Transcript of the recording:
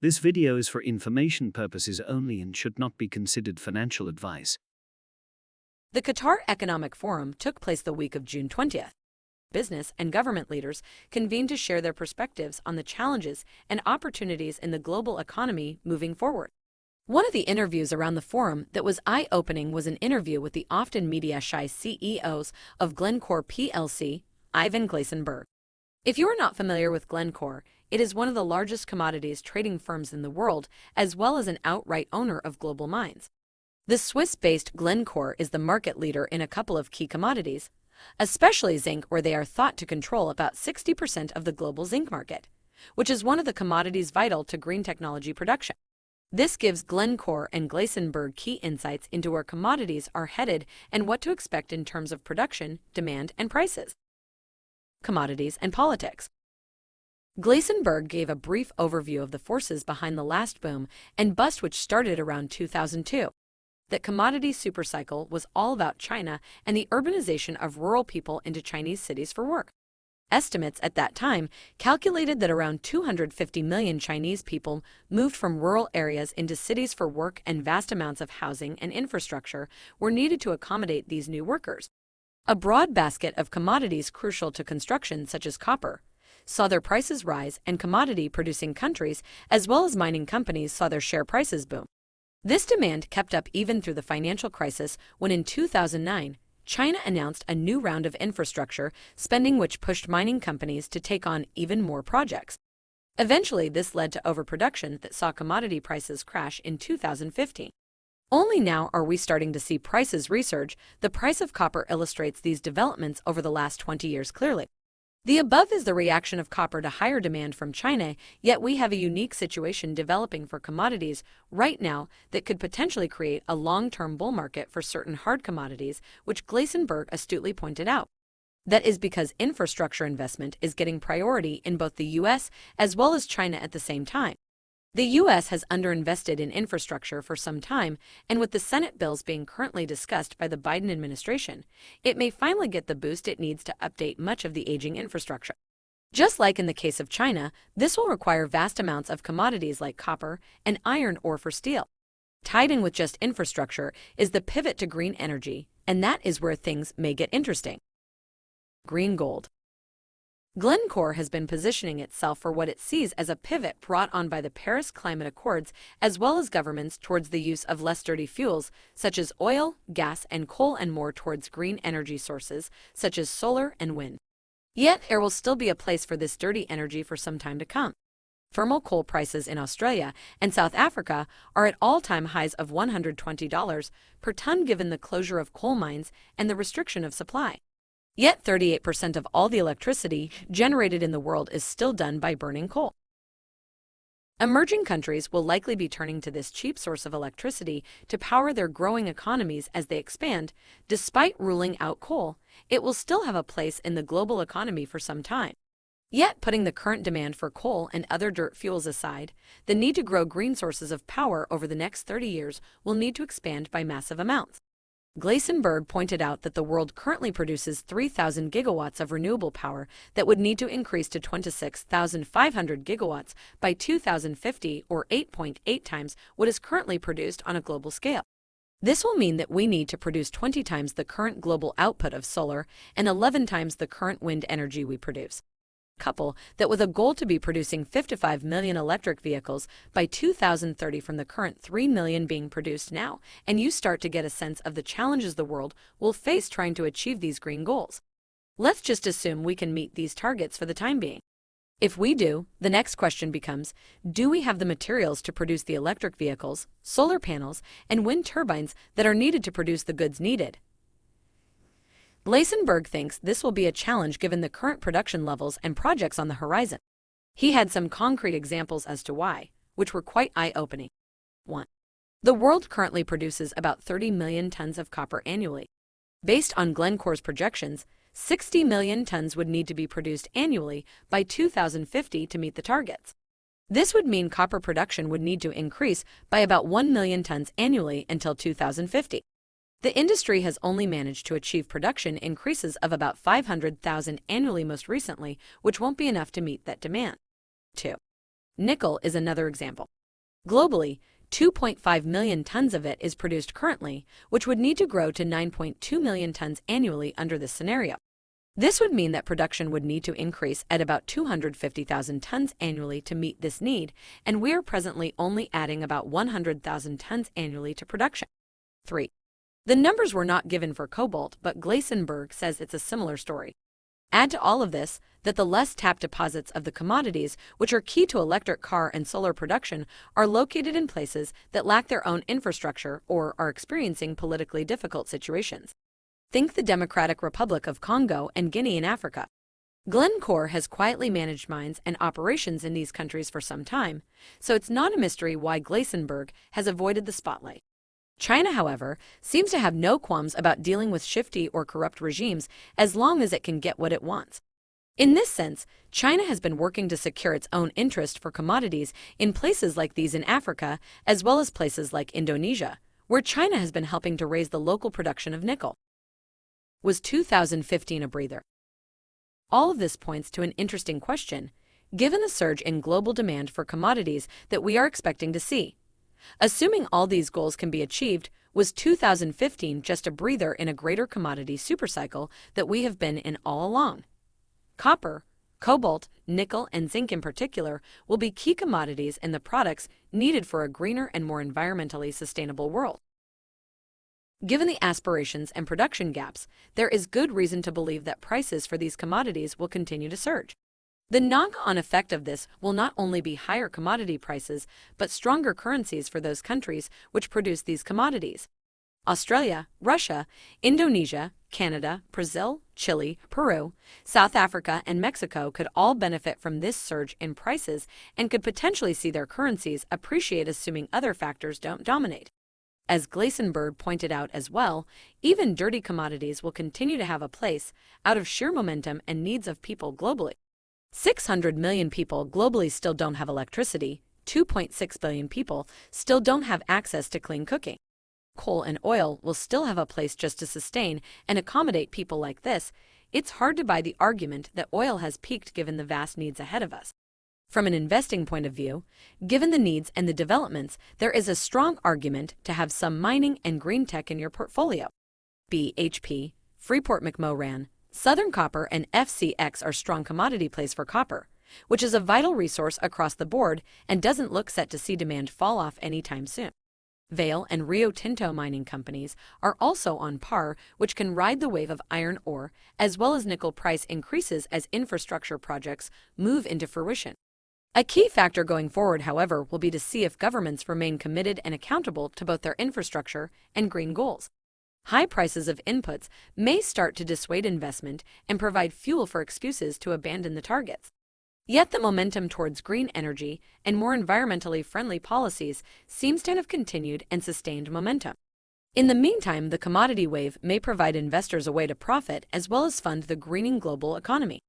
This video is for information purposes only and should not be considered financial advice. The Qatar Economic Forum took place the week of June 20th. Business and government leaders convened to share their perspectives on the challenges and opportunities in the global economy moving forward. One of the interviews around the forum that was eye-opening was an interview with the often media-shy CEOs of Glencore plc, Ivan Gleisenberg. If you are not familiar with Glencore, it is one of the largest commodities trading firms in the world, as well as an outright owner of global mines. The Swiss-based Glencore is the market leader in a couple of key commodities, especially zinc, where they are thought to control about 60% of the global zinc market, which is one of the commodities vital to green technology production. This gives Glencore and Gleisenberg key insights into where commodities are headed and what to expect in terms of production, demand, and prices. Commodities and politics. Gleisenberg gave a brief overview of the forces behind the last boom and bust, which started around 2002. That commodity supercycle was all about China and the urbanization of rural people into Chinese cities for work. Estimates at that time calculated that around 250 million Chinese people moved from rural areas into cities for work, and vast amounts of housing and infrastructure were needed to accommodate these new workers. A broad basket of commodities crucial to construction, such as copper, saw their prices rise, and commodity-producing countries as well as mining companies saw their share prices boom. This demand kept up even through the financial crisis, when in 2009, China announced a new round of infrastructure spending, which pushed mining companies to take on even more projects. Eventually, this led to overproduction that saw commodity prices crash in 2015. Only now are we starting to see prices resurge. The price of copper illustrates these developments over the last 20 years clearly. The above is the reaction of copper to higher demand from China, yet we have a unique situation developing for commodities right now that could potentially create a long-term bull market for certain hard commodities, which Gleisenberg astutely pointed out. That is because infrastructure investment is getting priority in both the U.S. as well as China at the same time. The U.S. has underinvested in infrastructure for some time, and with the Senate bills being currently discussed by the Biden administration, it may finally get the boost it needs to update much of the aging infrastructure. Just like in the case of China, this will require vast amounts of commodities like copper and iron ore for steel. Tied in with just infrastructure is the pivot to green energy, and that is where things may get interesting. Green gold. Glencore has been positioning itself for what it sees as a pivot brought on by the Paris Climate Accords, as well as governments towards the use of less dirty fuels, such as oil, gas, and coal, and more towards green energy sources, such as solar and wind. Yet, there will still be a place for this dirty energy for some time to come. Thermal coal prices in Australia and South Africa are at all-time highs of $120 per ton, given the closure of coal mines and the restriction of supply. Yet 38% of all the electricity generated in the world is still done by burning coal. Emerging countries will likely be turning to this cheap source of electricity to power their growing economies as they expand. Despite ruling out coal, it will still have a place in the global economy for some time. Yet, putting the current demand for coal and other dirt fuels aside, the need to grow green sources of power over the next 30 years will need to expand by massive amounts. Gleisenberg pointed out that the world currently produces 3,000 gigawatts of renewable power that would need to increase to 26,500 gigawatts by 2050, or 8.8 times what is currently produced on a global scale. This will mean that we need to produce 20 times the current global output of solar and 11 times the current wind energy we produce. Couple that with a goal to be producing 55 million electric vehicles by 2030 from the current 3 million being produced now, and you start to get a sense of the challenges the world will face trying to achieve these green goals. Let's just assume we can meet these targets for the time being. If we do, the next question becomes, do we have the materials to produce the electric vehicles, solar panels, and wind turbines that are needed to produce the goods needed? Gleisenberg thinks this will be a challenge given the current production levels and projects on the horizon. He had some concrete examples as to why, which were quite eye-opening. 1. The world currently produces about 30 million tons of copper annually. Based on Glencore's projections, 60 million tons would need to be produced annually by 2050 to meet the targets. This would mean copper production would need to increase by about 1 million tons annually until 2050. The industry has only managed to achieve production increases of about 500,000 annually most recently, which won't be enough to meet that demand. 2. Nickel is another example. Globally, 2.5 million tons of it is produced currently, which would need to grow to 9.2 million tons annually under this scenario. This would mean that production would need to increase at about 250,000 tons annually to meet this need, and we are presently only adding about 100,000 tons annually to production. 3. The numbers were not given for cobalt, but Glasenberg says it's a similar story. Add to all of this that the less tapped deposits of the commodities, which are key to electric car and solar production, are located in places that lack their own infrastructure or are experiencing politically difficult situations. Think the Democratic Republic of Congo and Guinea in Africa. Glencore has quietly managed mines and operations in these countries for some time, so it's not a mystery why Glasenberg has avoided the spotlight. China, however, seems to have no qualms about dealing with shifty or corrupt regimes as long as it can get what it wants. In this sense, China has been working to secure its own interest for commodities in places like these in Africa, as well as places like Indonesia, where China has been helping to raise the local production of nickel. Was 2015 a breather? All of this points to an interesting question, given the surge in global demand for commodities that we are expecting to see. Assuming all these goals can be achieved, was 2015 just a breather in a greater commodity supercycle that we have been in all along? Copper, cobalt, nickel, and zinc in particular will be key commodities in the products needed for a greener and more environmentally sustainable world. Given the aspirations and production gaps, there is good reason to believe that prices for these commodities will continue to surge. The knock-on effect of this will not only be higher commodity prices, but stronger currencies for those countries which produce these commodities. Australia, Russia, Indonesia, Canada, Brazil, Chile, Peru, South Africa, and Mexico could all benefit from this surge in prices and could potentially see their currencies appreciate, assuming other factors don't dominate. As Glasenberg pointed out as well, even dirty commodities will continue to have a place out of sheer momentum and needs of people globally. 600 million people globally still don't have electricity, 2.6 billion people still don't have access to clean cooking. Coal and oil will still have a place just to sustain and accommodate people like this. It's hard to buy the argument that oil has peaked given the vast needs ahead of us. From an investing point of view, given the needs and the developments, there is a strong argument to have some mining and green tech in your portfolio. BHP, Freeport-McMoRan, Southern Copper, and FCX are strong commodity plays for copper, which is a vital resource across the board and doesn't look set to see demand fall off anytime soon. Vale and Rio Tinto mining companies are also on par, which can ride the wave of iron ore, as well as nickel price increases as infrastructure projects move into fruition. A key factor going forward, however, will be to see if governments remain committed and accountable to both their infrastructure and green goals. High prices of inputs may start to dissuade investment and provide fuel for excuses to abandon the targets. Yet the momentum towards green energy and more environmentally friendly policies seems to have continued and sustained momentum. In the meantime, the commodity wave may provide investors a way to profit as well as fund the greening global economy.